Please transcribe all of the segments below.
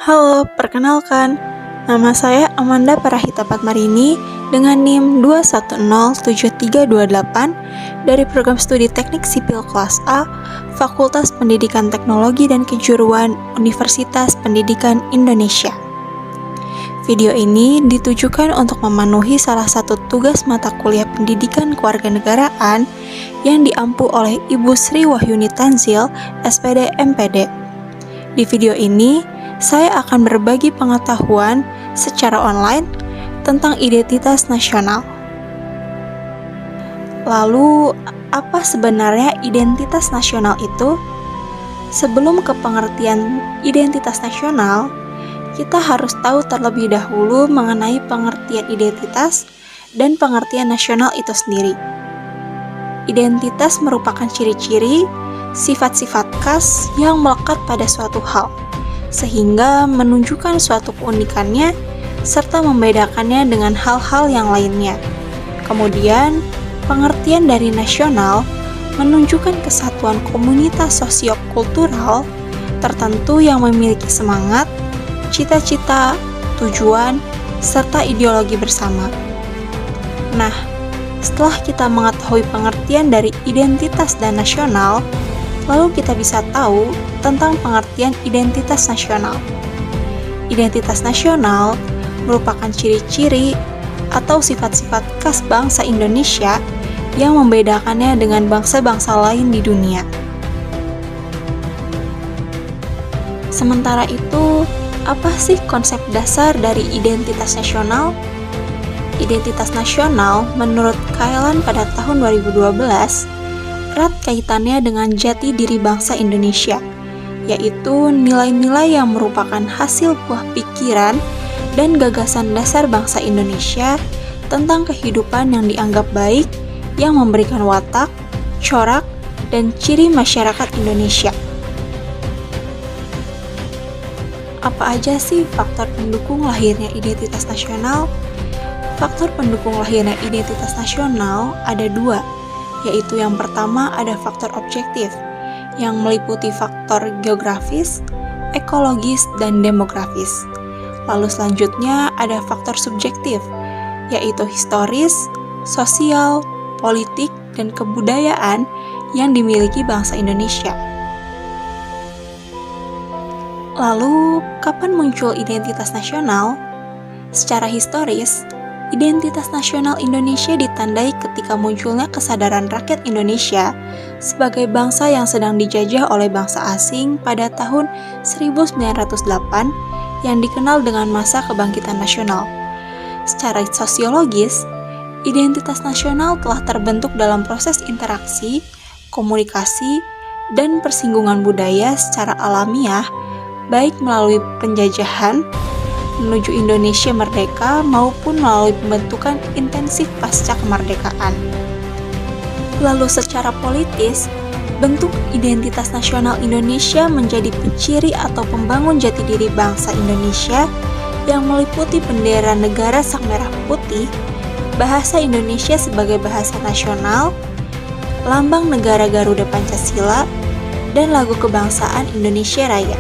Halo, perkenalkan, nama saya Amanda Parahita Patmarini dengan NIM 2107328 dari Program Studi Teknik Sipil Kelas A, Fakultas Pendidikan Teknologi dan Kejuruan Universitas Pendidikan Indonesia. Video ini ditujukan untuk memenuhi salah satu tugas mata kuliah Pendidikan Kewarganegaraan yang diampu oleh Ibu Sri Wahyuni Tanzil, SPD MPD. Di video ini, saya akan berbagi pengetahuan secara online tentang identitas nasional. Lalu, apa sebenarnya identitas nasional itu? Sebelum ke pengertian identitas nasional, kita harus tahu terlebih dahulu mengenai pengertian identitas dan pengertian nasional itu sendiri. Identitas merupakan ciri-ciri, sifat-sifat khas yang melekat pada suatu hal, sehingga menunjukkan suatu keunikannya serta membedakannya dengan hal-hal yang lainnya. Kemudian, pengertian dari nasional menunjukkan kesatuan komunitas sosio-kultural tertentu yang memiliki semangat, cita-cita, tujuan, serta ideologi bersama. Nah, setelah kita mengetahui pengertian dari identitas dan nasional, lalu kita bisa tahu tentang pengertian identitas nasional. Identitas nasional merupakan ciri-ciri atau sifat-sifat khas bangsa Indonesia yang membedakannya dengan bangsa-bangsa lain di dunia. Sementara itu, apa sih konsep dasar dari identitas nasional? Identitas nasional menurut Kaelan pada tahun 2012 erat kaitannya dengan jati diri bangsa Indonesia, yaitu nilai-nilai yang merupakan hasil buah pikiran dan gagasan dasar bangsa Indonesia tentang kehidupan yang dianggap baik, yang memberikan watak, corak, dan ciri masyarakat Indonesia. Apa aja sih faktor pendukung lahirnya identitas nasional? Faktor pendukung lahirnya identitas nasional ada dua, yaitu yang pertama ada faktor objektif, yang meliputi faktor geografis, ekologis, dan demografis. Lalu selanjutnya ada faktor subjektif, yaitu historis, sosial, politik, dan kebudayaan yang dimiliki bangsa Indonesia. Lalu, kapan muncul identitas nasional? Secara historis, identitas nasional Indonesia ditandai ketika munculnya kesadaran rakyat Indonesia sebagai bangsa yang sedang dijajah oleh bangsa asing pada tahun 1908 yang dikenal dengan masa kebangkitan nasional. Secara sosiologis, identitas nasional telah terbentuk dalam proses interaksi, komunikasi, dan persinggungan budaya secara alamiah, baik melalui penjajahan menuju Indonesia merdeka maupun melalui pembentukan intensif pasca kemerdekaan. Lalu secara politis, bentuk identitas nasional Indonesia menjadi penciri atau pembangun jati diri bangsa Indonesia yang meliputi bendera negara sang merah putih, bahasa Indonesia sebagai bahasa nasional, lambang negara Garuda Pancasila, dan lagu kebangsaan Indonesia Raya.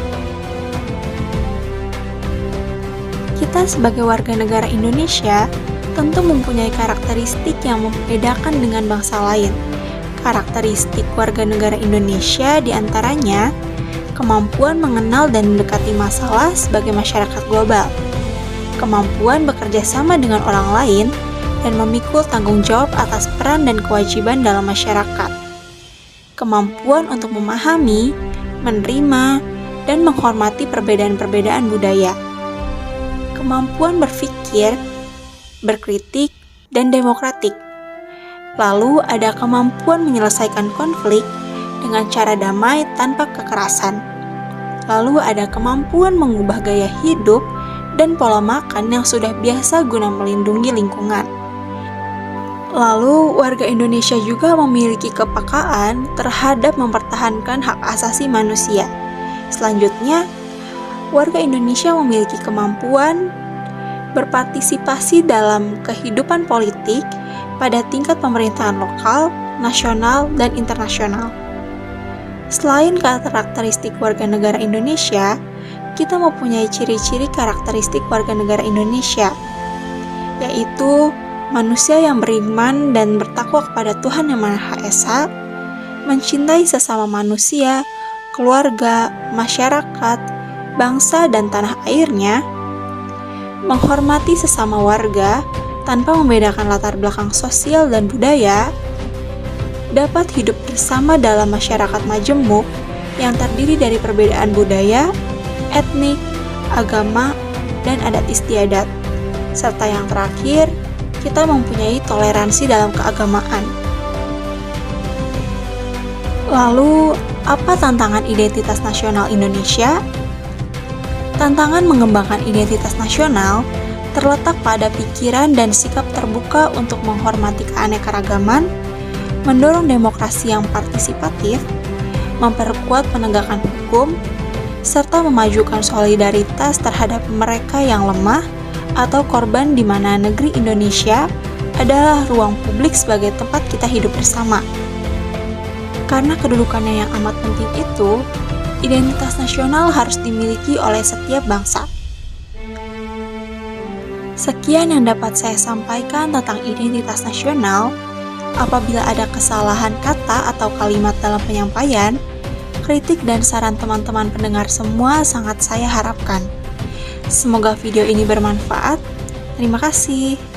Kita sebagai warga negara Indonesia tentu mempunyai karakteristik yang membedakan dengan bangsa lain. Karakteristik warga negara Indonesia diantaranya kemampuan mengenal dan mendekati masalah sebagai masyarakat global, kemampuan bekerja sama dengan orang lain, dan memikul tanggung jawab atas peran dan kewajiban dalam masyarakat, kemampuan untuk memahami, menerima, dan menghormati perbedaan-perbedaan budaya, kemampuan berpikir, berkritik, dan demokratik. Lalu ada kemampuan menyelesaikan konflik dengan cara damai tanpa kekerasan. Lalu ada kemampuan mengubah gaya hidup dan pola makan yang sudah biasa guna melindungi lingkungan. Lalu warga Indonesia juga memiliki kepekaan terhadap mempertahankan hak asasi manusia. Selanjutnya, warga Indonesia memiliki kemampuan berpartisipasi dalam kehidupan politik pada tingkat pemerintahan lokal, nasional, dan internasional. Selain karakteristik warga negara Indonesia, kita mempunyai ciri-ciri karakteristik warga negara Indonesia, yaitu manusia yang beriman dan bertakwa kepada Tuhan Yang Maha Esa, mencintai sesama manusia, keluarga, masyarakat, bangsa, dan tanah airnya, menghormati sesama warga tanpa membedakan latar belakang sosial dan budaya, dapat hidup bersama dalam masyarakat majemuk yang terdiri dari perbedaan budaya, etnik, agama, dan adat istiadat. Serta yang terakhir, kita mempunyai toleransi dalam keagamaan. Lalu, apa tantangan identitas nasional Indonesia? Tantangan mengembangkan identitas nasional terletak pada pikiran dan sikap terbuka untuk menghormati keanekaragaman, mendorong demokrasi yang partisipatif, memperkuat penegakan hukum, serta memajukan solidaritas terhadap mereka yang lemah atau korban di mana negeri Indonesia adalah ruang publik sebagai tempat kita hidup bersama. Karena kedudukannya yang amat penting itu, identitas nasional harus dimiliki oleh setiap bangsa. Sekian yang dapat saya sampaikan tentang identitas nasional. Apabila ada kesalahan kata atau kalimat dalam penyampaian, kritik dan saran teman-teman pendengar semua sangat saya harapkan. Semoga video ini bermanfaat. Terima kasih.